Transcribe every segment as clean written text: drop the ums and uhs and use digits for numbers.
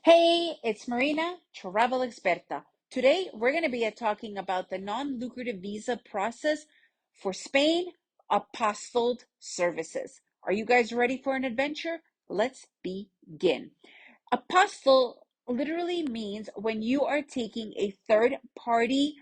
Hey, it's Marina, travel experta. Today, we're going to be talking about the non-lucrative visa process for Spain, apostilled services. Are you guys ready for an adventure? Let's begin. Apostille literally means when you are taking a third party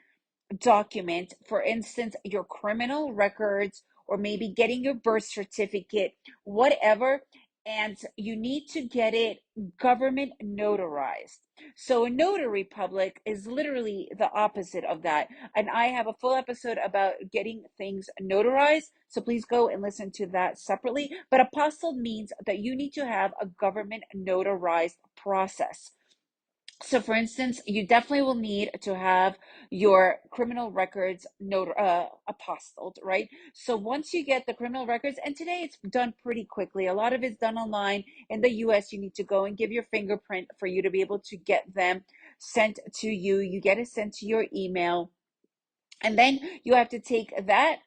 document, for instance, your criminal records, or maybe getting your birth certificate, whatever, and you need to get it government notarized. So a notary public is literally the opposite of that. And I have a full episode about getting things notarized. So please go and listen to that separately. But apostle means that you need to have a government notarized process. So, for instance, you definitely will need to have your criminal records apostilled, right? So, once you get the criminal records, and today it's done pretty quickly, a lot of it's done online. In the US, you need to go and give your fingerprint for you to be able to get them sent to you. You get it sent to your email. And then you have to take that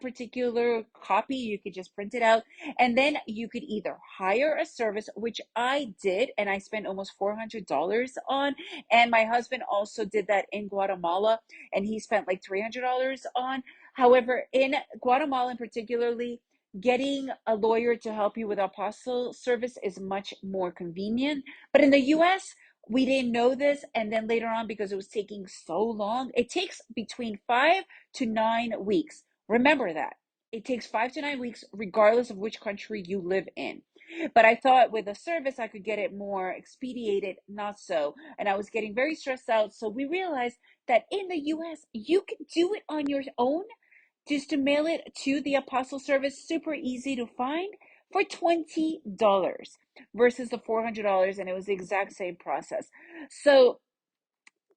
particular copy. You could just print it out, and then you could either hire a service, which I did, and I spent almost $400 on. And my husband also did that in Guatemala, and he spent like $300 on. However, in Guatemala in particularly, getting a lawyer to help you with apostle service is much more convenient. But in the US, we didn't know this, and then later on, because it was taking so long, it takes between 5 to 9 weeks. Remember that. It takes 5 to 9 weeks, regardless of which country you live in. But I thought with a service, I could get it more expedited, not so. And I was getting very stressed out. So we realized that in the US, you can do it on your own, just to mail it to the Apostle Service, super easy to find, for $20 versus the $400, and it was the exact same process. So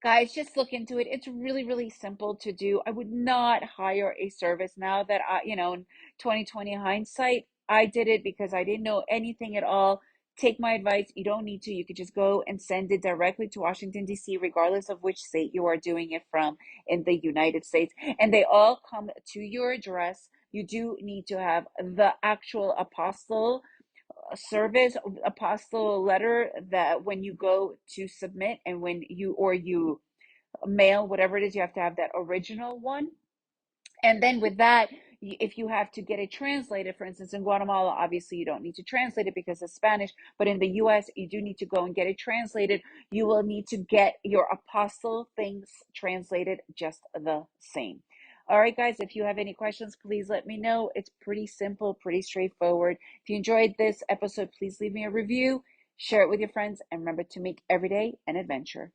guys, just look into it. It's really, really simple to do. I would not hire a service now that in 2020 hindsight, I did it because I didn't know anything at all. Take my advice. You don't need to. You could just go and send it directly to Washington, D.C., regardless of which state you are doing it from in the United States. And they all come to your address. You do need to have the actual apostle service, apostle letter, that when you go to submit, and when you mail whatever it is, you have to have that original one. And then with that, if you have to get it translated, for instance, in Guatemala, obviously you don't need to translate it because it's Spanish, but in the US, you do need to go and get it translated. You will need to get your apostle things translated just the same. All right, guys, if you have any questions, please let me know. It's pretty simple, pretty straightforward. If you enjoyed this episode, please leave me a review, share it with your friends, and remember to make every day an adventure.